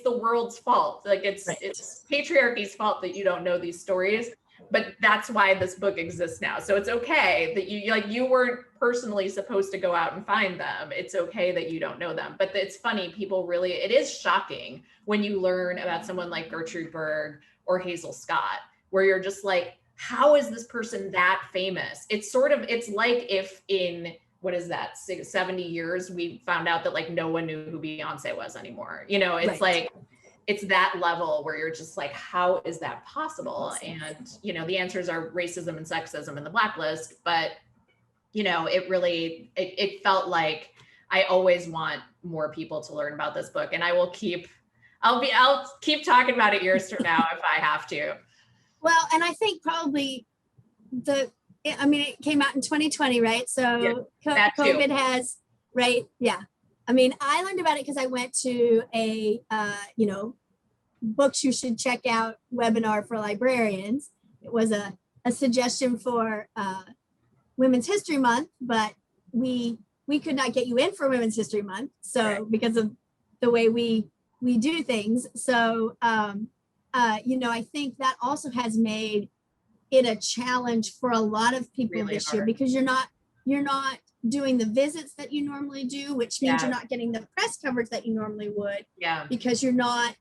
B: the world's fault. Like it's patriarchy's fault that you don't know these stories. But that's why this book exists now. So it's okay that you weren't personally supposed to go out and find them. It's okay that you don't know them. But it's funny, it is shocking when you learn about someone like Gertrude Berg or Hazel Scott, where you're just like, how is this person that famous? It's like if in, 70 years, we found out that like no one knew who Beyonce was anymore. It's like, it's that level where you're just like, how is that possible? And, the answers are racism and sexism in the blacklist, but, it felt like I always want more people to learn about this book. And I'll keep talking about it years from now if I have to.
A: Well, and I think probably it came out in 2020, right? So COVID has, right? Yeah. I mean, I learned about it because I went to a, books you should check out webinar for librarians. It was a suggestion for Women's History Month, but we could not get you in for Women's History Month. So because of the way we do things. So, I think that also has made it a challenge for a lot of people
B: Really
A: this year,
B: hard.
A: because you're not doing the visits that you normally do, which means you're not getting the press coverage that you normally would, because you're not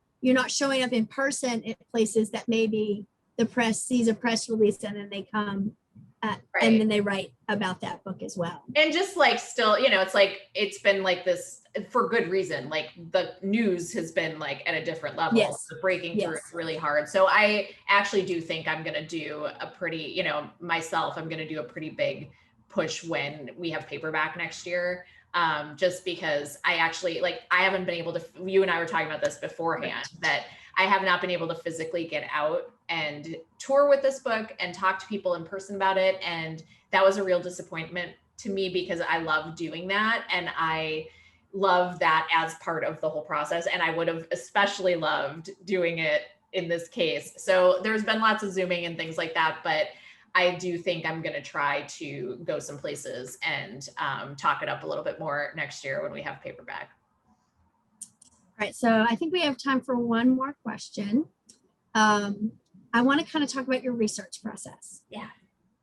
A: showing up in person at places that maybe the press sees a press release and then they come and then they write about that book as well.
B: And just like still, you know, it's like it's been like this for good reason. Like the news has been like at a different level.
A: Yes.
B: The breaking through is really hard. So I actually do think I'm going to do a pretty, you know, myself, I'm going to do a pretty big push when we have paperback next year. Just because I actually, like, I haven't been able to, you and I were talking about this beforehand, that I have not been able to physically get out and tour with this book and talk to people in person about it. And that was a real disappointment to me, because I love doing that. And I love that as part of the whole process. And I would have especially loved doing it in this case. So there's been lots of Zooming and things like that, but I do think I'm going to try to go some places and talk it up a little bit more next year when we have paperback.
A: All right, so I think we have time for one more question. I want to kind of talk about your research process.
B: Yeah.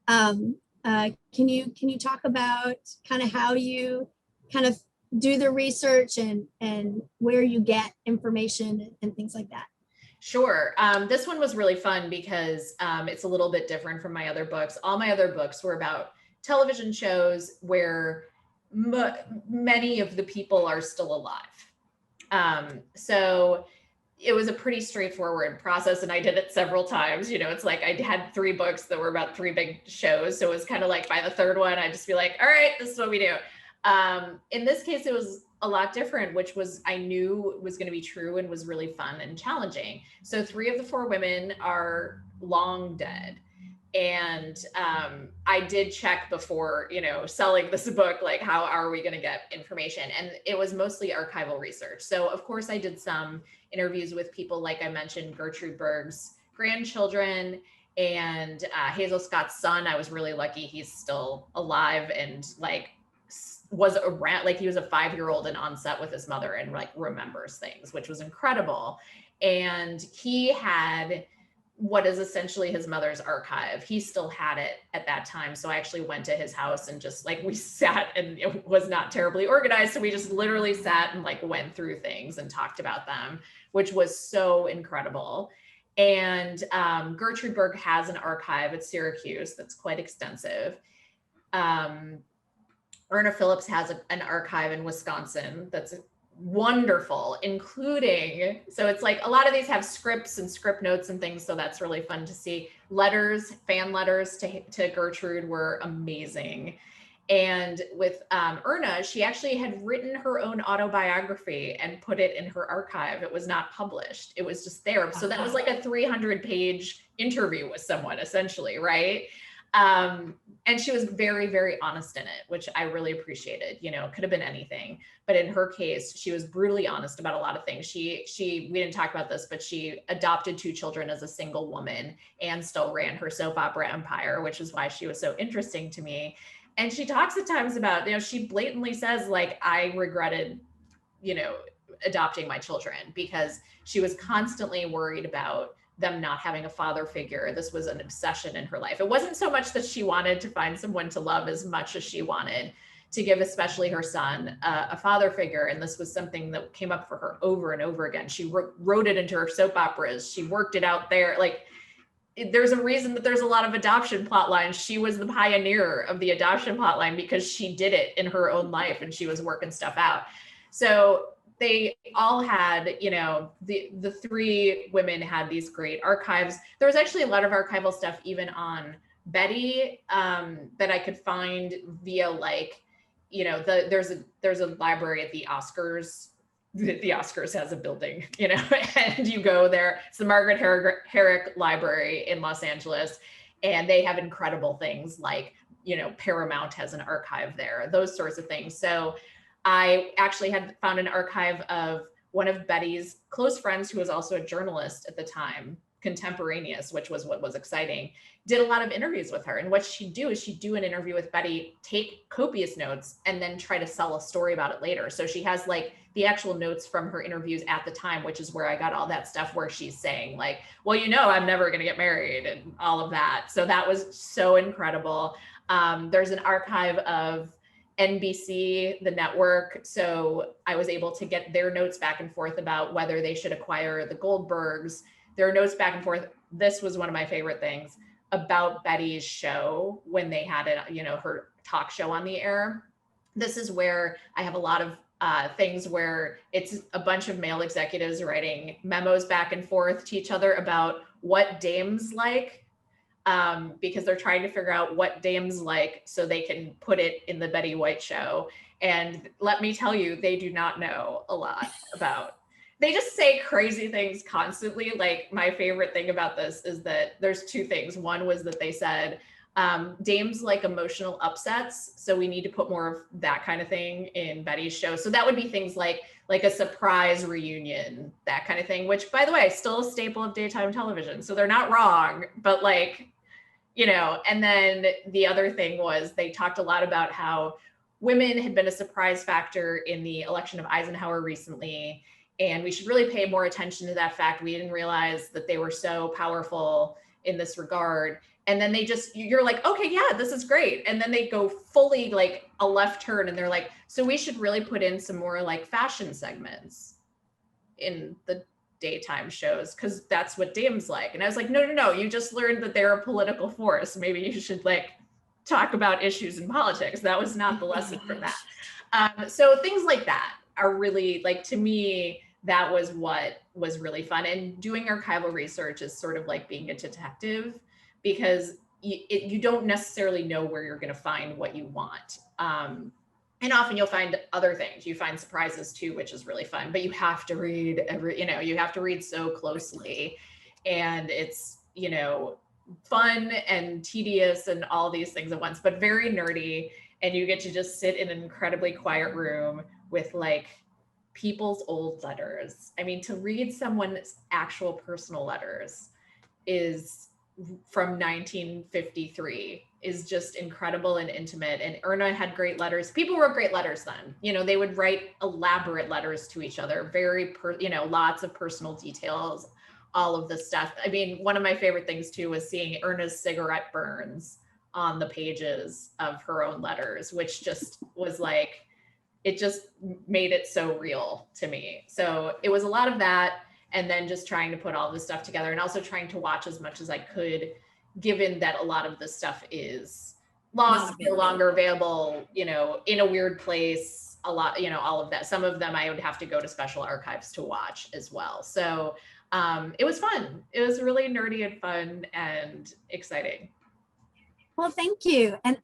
A: Can you talk about kind of how you kind of do the research and where you get information and things like that?
B: Sure. This one was really fun because it's a little bit different from my other books. All my other books were about television shows where many of the people are still alive. So it was a pretty straightforward process, and I did it several times. You know, it's like I had 3 books that were about 3 big shows. So it was kind of like by the 3rd one, I'd just be like, all right, this is what we do. In this case, it was a lot different, which was, I knew was going to be true and was really fun and challenging. So 3 of the 4 women are long dead. And I did check before, you know, selling this book, like, how are we going to get information? And it was mostly archival research. So of course I did some interviews with people, like I mentioned, Gertrude Berg's grandchildren and Hazel Scott's son. I was really lucky. He's still alive and like was around, like he was a 5-year-old and on set with his mother and like remembers things, which was incredible. And he had what is essentially his mother's archive. He still had it at that time. So I actually went to his house and just like, we sat, and it was not terribly organized. So we just literally sat and like went through things and talked about them, which was so incredible. And Gertrude Berg has an archive at Syracuse that's quite extensive. Erna Phillips has an archive in Wisconsin that's wonderful, including, so it's like a lot of these have scripts and script notes and things, so that's really fun to see. Letters, fan letters to Gertrude were amazing. And with Erna, she actually had written her own autobiography and put it in her archive. It was not published. It was just there. So that was like a 300-page interview with someone, essentially, right? And she was very, very honest in it, which I really appreciated. You know, it could have been anything, but in her case, she was brutally honest about a lot of things. We didn't talk about this, but she adopted 2 children as a single woman and still ran her soap opera empire, which is why she was so interesting to me. And she talks at times about, you know, she blatantly says, like, I regretted, you know, adopting my children, because she was constantly worried about them not having a father figure. This was an obsession in her life. It wasn't so much that she wanted to find someone to love as much as she wanted to give, especially her son, a father figure. And this was something that came up for her over and over again. She wrote it into her soap operas. She worked it out there. Like, there's a reason that there's a lot of adoption plot lines. She was the pioneer of the adoption plot line because she did it in her own life and she was working stuff out. So they all had, you know, the 3 women had these great archives. There was actually a lot of archival stuff even on Betty that I could find via, like, you know, there's a library at the Oscars. The Oscars has a building, you know, and you go there. It's the Margaret Herrick Library in Los Angeles, and they have incredible things like, you know, Paramount has an archive there, those sorts of things. So I actually had found an archive of one of Betty's close friends, who was also a journalist at the time, contemporaneous, which was what was exciting, did a lot of interviews with her. And what she'd do is she'd do an interview with Betty, take copious notes, and then try to sell a story about it later. So she has like the actual notes from her interviews at the time, which is where I got all that stuff where she's saying like, well, you know, I'm never going to get married and all of that. So that was so incredible. There's an archive of NBC, the network. So I was able to get their notes back and forth about whether they should acquire the Goldbergs. There are notes back and forth. This was one of my favorite things about Betty's show when they had it, you know, her talk show on the air. This is where I have a lot of things where it's a bunch of male executives writing memos back and forth to each other about what dames like, because they're trying to figure out what dames like so they can put it in the Betty White show. And let me tell you, they do not know a lot about. They just say crazy things constantly. Like my favorite thing about this is that there's two things. One was that they said, dames like emotional upsets. So we need to put more of that kind of thing in Betty's show. So that would be things like a surprise reunion, that kind of thing, which by the way, still a staple of daytime television. So they're not wrong, but like, you know, and then the other thing was they talked a lot about how women had been a surprise factor in the election of Eisenhower recently. And we should really pay more attention to that fact. We didn't realize that they were so powerful in this regard. And then they just, you're like, okay, yeah, this is great. And then they go fully like a left turn and they're like, so we should really put in some more like fashion segments in the daytime shows because that's what dames like. And I was like, no, you just learned that they're a political force. Maybe you should like talk about issues in politics. That was not the lesson from that. So things like that are really like, to me, that was what was really fun. And doing archival research is sort of like being a detective because you don't necessarily know where you're going to find what you want. And often you'll find other things. You find surprises too, which is really fun, but you have to read you have to read so closely and it's, you know, fun and tedious and all these things at once, but very nerdy. And you get to just sit in an incredibly quiet room with like people's old letters. I mean, to read someone's actual personal letters is from 1953 is just incredible and intimate. And Erna had great letters. People wrote great letters then. You know, they would write elaborate letters to each other, lots of personal details, all of this stuff. I mean, one of my favorite things too was seeing Erna's cigarette burns on the pages of her own letters, which just was like, it just made it so real to me. So it was a lot of that. And then just trying to put all this stuff together and also trying to watch as much as I could, given that a lot of this stuff is lost, no longer available, you know, in a weird place, a lot, you know, all of that. Some of them I would have to go to special archives to watch as well. So it was fun. It was really nerdy and fun and exciting.
A: Well, thank you. And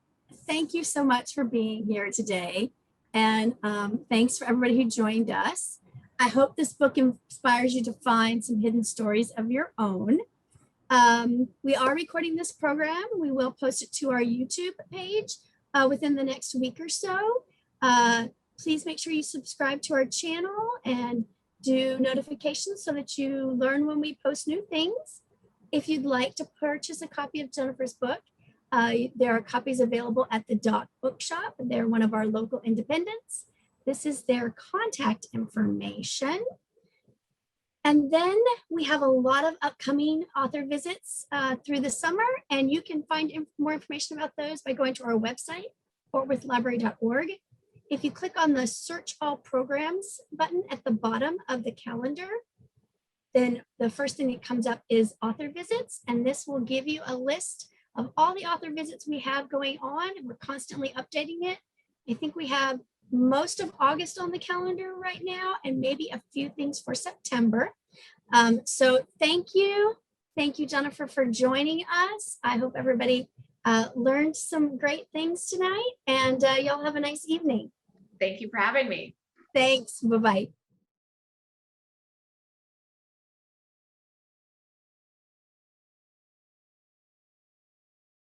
A: thank you so much for being here today. And thanks for everybody who joined us. I hope this book inspires you to find some hidden stories of your own. We are recording this program. We will post it to our YouTube page within the next week or so. Please make sure you subscribe to our channel and do notifications so that you learn when we post new things. If you'd like to purchase a copy of Jennifer's book, there are copies available at the Dock Bookshop. They're one of our local independents. This is their contact information. And then we have a lot of upcoming author visits through the summer, and you can find more information about those by going to our website, fortworthlibrary.org. If you click on the Search All Programs button at the bottom of the calendar, then the first thing that comes up is author visits, and this will give you a list of all the author visits we have going on. We're constantly updating it. I think we have most of August on the calendar right now, and maybe a few things for September. So thank you. Thank you, Jennifer, for joining us. I hope everybody learned some great things tonight, and y'all have a nice evening.
B: Thank you for having me.
A: Thanks. Bye-bye.